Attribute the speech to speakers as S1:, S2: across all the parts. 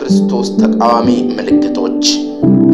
S1: የክርስቶስ ተቃዋሚ ምልክቶች።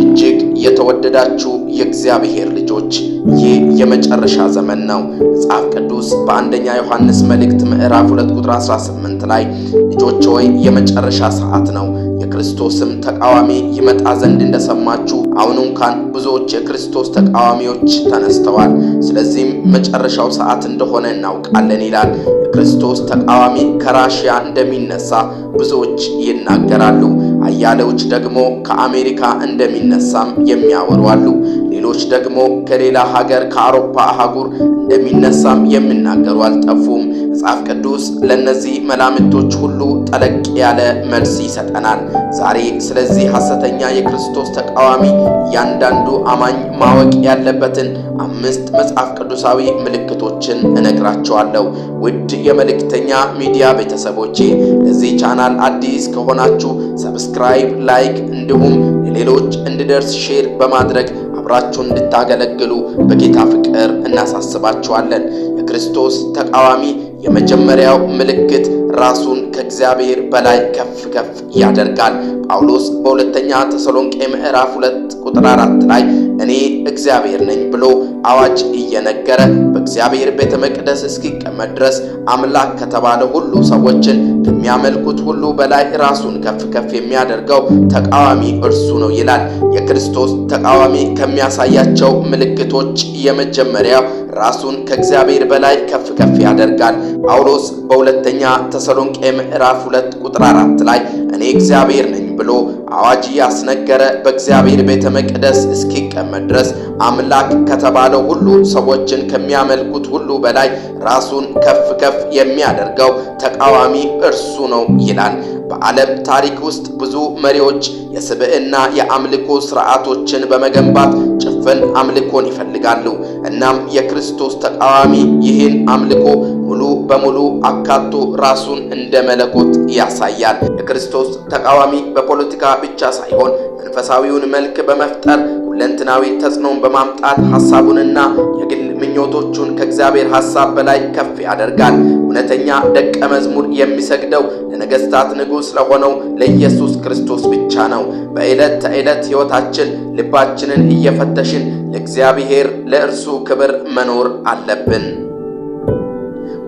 S1: እጅግ የተወደዳችሁ የእግዚአብሔር ልጆች ይህ የመጨረሻ ዘመን ነው። መጽሐፍ ቅዱስ በአንደኛ ዮሐንስ መልእክት ምዕራፍ 2 ቁጥር 18 ላይ ልጆች ሆይ የመጨረሻ ሰዓት ነው፣ የክርስቶስም ተቃዋሚ ይመጣ ዘንድ እንደሰማችሁ አሁን እንኳን ብዙዎች የክርስቶስ ተቃዋሚዎች ተነስተዋል፣ ስለዚህም መጨረሻው ሰዓት እንደሆነ እናውቃለን ይላል። የክርስቶስ ተቃዋሚ ከራሽያ እንደሚነሳ ብዙዎች ይናገራሉ። አያሌዎች ደግሞ ከአሜሪካ እንደሚነሳም የሚያወሩ አሉ። ሌሎች ደግሞ ከሌላ ሀገር ከአውሮፓ አህጉር እንደሚነሳም የሚናገሩ አልጠፉም። መጽሐፍ ቅዱስ ለነዚህ መላምቶች ሁሉ ጠለቅ ያለ መልስ ይሰጠናል። ዛሬ ስለዚህ ሐሰተኛ የክርስቶስ ተቃዋሚ እያንዳንዱ አማኝ ማወቅ ያለበትን 5 መጽሐፍ ቅዱሳዊ ምልክቶችን እነግራችኋለሁ። ውድ የመልእክተኛ ሚዲያ ቤተሰቦቼ ለዚህ ቻናል አዲስ ከሆናችሁ ሰብስክራይብ፣ ላይክ እንዲሁም ለሌሎች እንዲደርስ ሼር በማድረግ አብራችሁን እንድታገለግሉ በጌታ ፍቅር እናሳስባችኋለን። የክርስቶስ ተቃዋሚ የመጀመሪያው ምልክት ራሱን ከእግዚአብሔር በላይ ከፍ ከፍ ያደርጋል። ጳውሎስ በሁለተኛ ተሰሎንቄ ምዕራፍ 2 ቁጥር 4 ላይ እኔ እግዚአብሔር ነኝ ብሎ አዋጅ እየነገረ በእግዚአብሔር ቤተ መቅደስ እስኪቀመጥ ድረስ አምላክ ከተባለ ሁሉ ሰዎችን ከሚያመልኩት ሁሉ በላይ ራሱን ከፍ ከፍ የሚያደርገው ተቃዋሚ እርሱ ነው ይላል። የክርስቶስ ተቃዋሚ ከሚያሳያቸው ምልክቶች የመጀመሪያው ራሱን ከእግዚአብሔር በላይ ከፍ ከፍ ያደርጋል። ጳውሎስ በሁለተኛ ተሰሎንቄ ምዕራፍ 2 ቁጥር 4 ላይ እኔ እግዚአብሔር ነኝ ብሎ አዋጅ ያስነገረ በእግዚአብሔር ቤተ መቅደስ እስኪቀመጥ ድረስ አምላክ ከተባለው ሁሉ ሰዎችን ከሚያመልኩት ሁሉ በላይ ራሱን ከፍ ከፍ የሚያደርገው ተቃዋሚ እርሱ ነው ይላል። በዓለም ታሪክ ውስጥ ብዙ መሪዎች የስብዕና የአምልኮ ስርዓቶችን በመገንባት ጭፍን አምልኮን ይፈልጋሉ። እናም የክርስቶስ ተቃዋሚ ይህን አምልኮ ሙሉ በሙሉ አካቶ ራሱን እንደ መለኮት ያሳያል። የክርስቶስ ተቃዋሚ በፖለቲካ ብቻ ሳይሆን መንፈሳዊውን መልክ በመፍጠር ሁለንተናዊ ተጽዕኖን በማምጣት ሐሳቡንና የግል ምኞቶቹን ከእግዚአብሔር ሐሳብ በላይ ከፍ ያደርጋል። እውነተኛ ደቀ መዝሙር የሚሰግደው ለነገሥታት ንጉሥ ለሆነው ለኢየሱስ ክርስቶስ ብቻ ነው። በዕለት ተዕለት ሕይወታችን ልባችንን እየፈተሽን ለእግዚአብሔር ለእርሱ ክብር መኖር አለብን።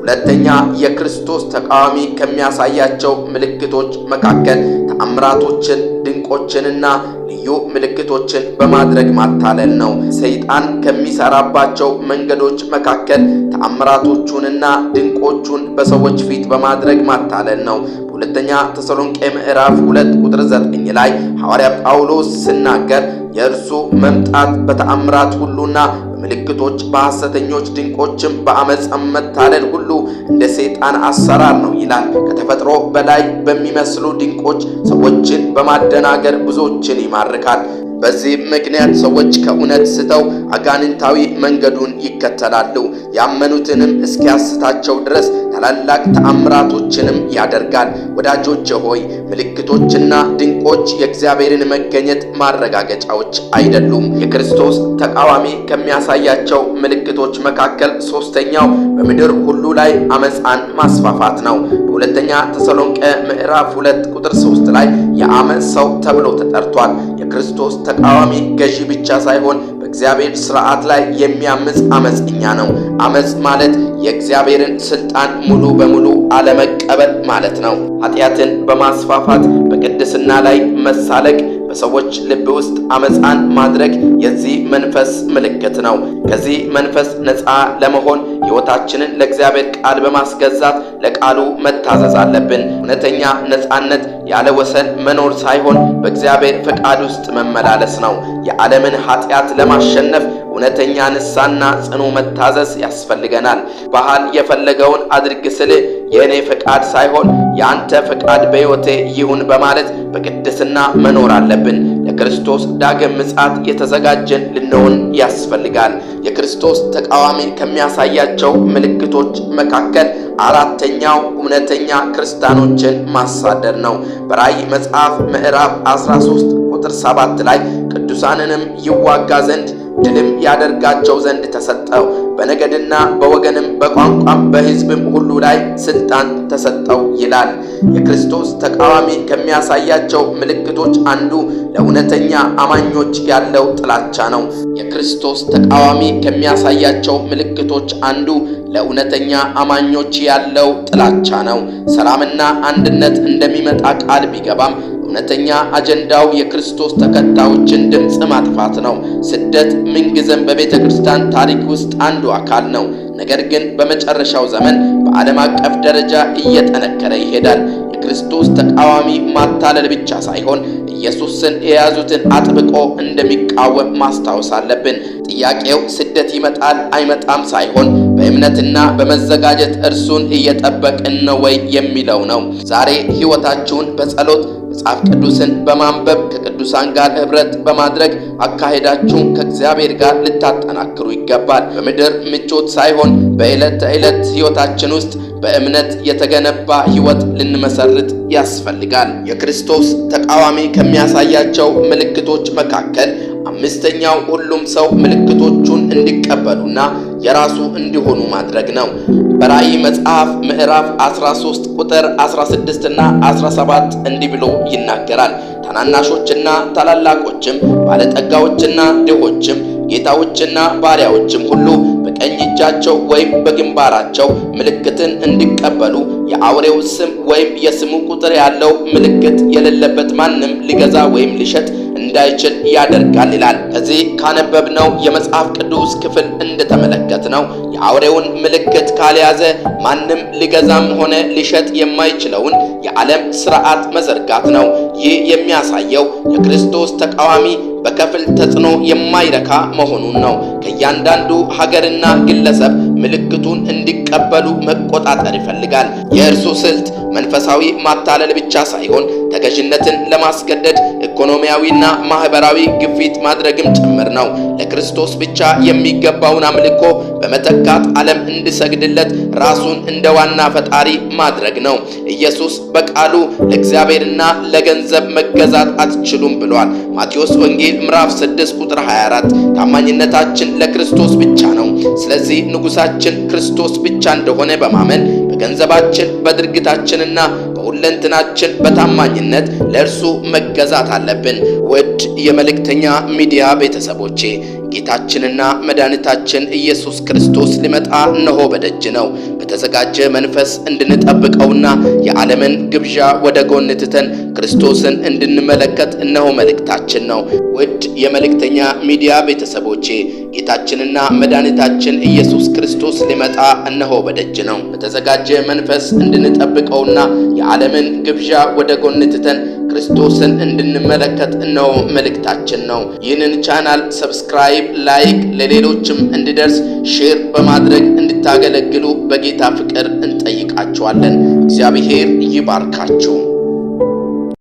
S1: ሁለተኛ የክርስቶስ ተቃዋሚ ከሚያሳያቸው ምልክቶች መካከል ተአምራቶችን፣ ድንቆችንና ልዩ ምልክቶችን በማድረግ ማታለል ነው። ሰይጣን ከሚሰራባቸው መንገዶች መካከል ተአምራቶቹንና ድንቆቹን በሰዎች ፊት በማድረግ ማታለል ነው። በሁለተኛ ተሰሎንቄ ምዕራፍ 2 ቁጥር 9 ላይ ሐዋርያ ጳውሎስ ሲናገር የእርሱ መምጣት በተአምራት ሁሉና በምልክቶች በሐሰተኞች ድንቆችም በአመፅ መታለል ሁሉ እንደ ሰይጣን አሰራር ነው ይላል። ከተፈጥሮ በላይ በሚመስሉ ድንቆች ሰዎችን በማደናገር ብዙዎችን ይማርካል። በዚህ ምክንያት ሰዎች ከእውነት ስተው አጋንንታዊ መንገዱን ይከተላሉ። ያመኑትንም እስኪያስታቸው ድረስ ታላላቅ ተአምራቶችንም ያደርጋል። ወዳጆች ሆይ ምልክቶችና ድንቆች የእግዚአብሔርን መገኘት ማረጋገጫዎች አይደሉም። የክርስቶስ ተቃዋሚ ከሚያሳያቸው ምልክቶች መካከል ሶስተኛው በምድር ሁሉ ላይ አመፃን ማስፋፋት ነው። በሁለተኛ ተሰሎንቄ ምዕራፍ 2 ቁጥር 3 ላይ የአመፅ ሰው ተብሎ ተጠርቷል። የክርስቶስ ተቃዋሚ ገዢ ብቻ ሳይሆን በእግዚአብሔር ሥርዓት ላይ የሚያምፅ አመፀኛ ነው። አመፅ ማለት የእግዚአብሔርን ስልጣን ሙሉ በሙሉ አለመቀበል ማለት ነው። ኃጢአትን በማስፋፋት በቅድስና ላይ መሳለቅ፣ በሰዎች ልብ ውስጥ አመፃን ማድረግ የዚህ መንፈስ ምልክት ነው። ከዚህ መንፈስ ነፃ ለመሆን ሕይወታችንን ለእግዚአብሔር ቃል በማስገዛት ለቃሉ መታዘዝ አለብን። እውነተኛ ነፃነት ያለ ወሰን መኖር ሳይሆን በእግዚአብሔር ፈቃድ ውስጥ መመላለስ ነው። የዓለምን ኃጢአት ለማሸነፍ እውነተኛ ንስሐና ጽኑ መታዘዝ ያስፈልገናል። ባህል የፈለገውን አድርግ ስል የእኔ ፈቃድ ሳይሆን የአንተ ፈቃድ በሕይወቴ ይሁን በማለት በቅድስና መኖር አለብን። ለክርስቶስ ዳግም ምጽአት የተዘጋጀን ልንሆን ያስፈልጋል። የክርስቶስ ተቃዋሚ ከሚያሳያቸው ምልክቶች መካከል አራተኛው እውነተኛ ክርስቲያኖችን ማሳደድ ነው። በራእይ መጽሐፍ ምዕራፍ 13 ቁጥር 7 ላይ ቅዱሳንንም ይዋጋ ዘንድ ድልም ያደርጋቸው ዘንድ ተሰጠው፣ በነገድና በወገንም በቋንቋም በሕዝብም ሁሉ ላይ ስልጣን ተሰጠው ይላል። የክርስቶስ ተቃዋሚ ከሚያሳያቸው ምልክቶች አንዱ ለእውነተኛ አማኞች ያለው ጥላቻ ነው። የክርስቶስ ተቃዋሚ ከሚያሳያቸው ምልክቶች አንዱ ለእውነተኛ አማኞች ያለው ጥላቻ ነው። ሰላምና አንድነት እንደሚመጣ ቃል ቢገባም እውነተኛ አጀንዳው የክርስቶስ ተከታዮችን ድምፅ ማጥፋት ነው። ስደት ምንጊዜም በቤተ ክርስቲያን ታሪክ ውስጥ አንዱ አካል ነው። ነገር ግን በመጨረሻው ዘመን በዓለም አቀፍ ደረጃ እየጠነከረ ይሄዳል። የክርስቶስ ተቃዋሚ ማታለል ብቻ ሳይሆን ኢየሱስን የያዙትን አጥብቆ እንደሚቃወም ማስታወስ አለብን። ጥያቄው ስደት ይመጣል አይመጣም ሳይሆን በእምነትና በመዘጋጀት እርሱን እየጠበቅን ነው ወይ የሚለው ነው። ዛሬ ሕይወታችሁን በጸሎት መጽሐፍ ቅዱስን በማንበብ ከቅዱሳን ጋር ኅብረት በማድረግ አካሄዳችሁን ከእግዚአብሔር ጋር ልታጠናክሩ ይገባል። በምድር ምቾት ሳይሆን በዕለት ተዕለት ሕይወታችን ውስጥ በእምነት የተገነባ ሕይወት ልንመሰርት ያስፈልጋል። የክርስቶስ ተቃዋሚ ከሚያሳያቸው ምልክቶች መካከል አምስተኛው ሁሉም ሰው ምልክቶቹን እንዲቀበሉና የራሱ እንዲሆኑ ማድረግ ነው። በራእይ መጽሐፍ ምዕራፍ 13 ቁጥር 16 እና 17 እንዲህ ብሎ ይናገራል። ታናናሾችና ታላላቆችም፣ ባለጠጋዎችና ድሆችም፣ ጌታዎችና ባሪያዎችም ሁሉ በቀኝ እጃቸው ወይም በግንባራቸው ምልክትን እንዲቀበሉ የአውሬው ስም ወይም የስሙ ቁጥር ያለው ምልክት የሌለበት ማንም ሊገዛ ወይም ሊሸጥ እንዳይችል ያደርጋል ይላል። ከዚህ ካነበብነው የመጽሐፍ ቅዱስ ክፍል እንደተመለከትነው የአውሬውን ምልክት ካልያዘ ማንም ሊገዛም ሆነ ሊሸጥ የማይችለውን የዓለም ሥርዓት መዘርጋት ነው። ይህ የሚያሳየው የክርስቶስ ተቃዋሚ በከፊል ተጽዕኖ የማይረካ መሆኑን ነው። ከእያንዳንዱ ሀገርና ግለሰብ ምልክቱን እንዲቀበሉ መቆጣጠር ይፈልጋል። የእርሱ ስልት መንፈሳዊ ማታለል ብቻ ሳይሆን ተገዥነትን ለማስገደድ ኢኮኖሚያዊና ማህበራዊ ግፊት ማድረግም ጭምር ነው። ለክርስቶስ ብቻ የሚገባውን አምልኮ በመተካት ዓለም እንዲሰግድለት ራሱን እንደ ዋና ፈጣሪ ማድረግ ነው። ኢየሱስ በቃሉ ለእግዚአብሔርና ለገንዘብ መገዛት አትችሉም ብሏል። ማቴዎስ ወንጌል ምዕራፍ 6 ቁጥር 24። ታማኝነታችን ለክርስቶስ ብቻ ነው። ስለዚህ ንጉሳችን ክርስቶስ ብቻ እንደሆነ በማመን በገንዘባችን በድርጊታችንና በሁለንተናችን በታማኝነት ለእርሱ መገዛት አለብን። ውድ የመልእክተኛ ሚዲያ ቤተሰቦቼ ጌታችንና መድኃኒታችን ኢየሱስ ክርስቶስ ሊመጣ እነሆ በደጅ ነው። በተዘጋጀ መንፈስ እንድንጠብቀውና የዓለምን ግብዣ ወደ ጎን ትተን ክርስቶስን እንድንመለከት እነሆ መልእክታችን ነው። ውድ የመልእክተኛ ሚዲያ ቤተሰቦቼ ጌታችንና መድኃኒታችን ኢየሱስ ክርስቶስ ሊመጣ እነሆ በደጅ ነው። በተዘጋጀ መንፈስ እንድንጠብቀውና የዓለምን ግብዣ ወደ ጎን ትተን ክርስቶስን እንድንመለከት እነሆ መልእክታችን ነው። ይህንን ቻናል ሰብስክራይብ፣ ላይክ፣ ለሌሎችም እንዲደርስ ሼር በማድረግ እንድታገለግሉ በጌታ ፍቅር እንጠይቃችኋለን። እግዚአብሔር ይባርካችሁ።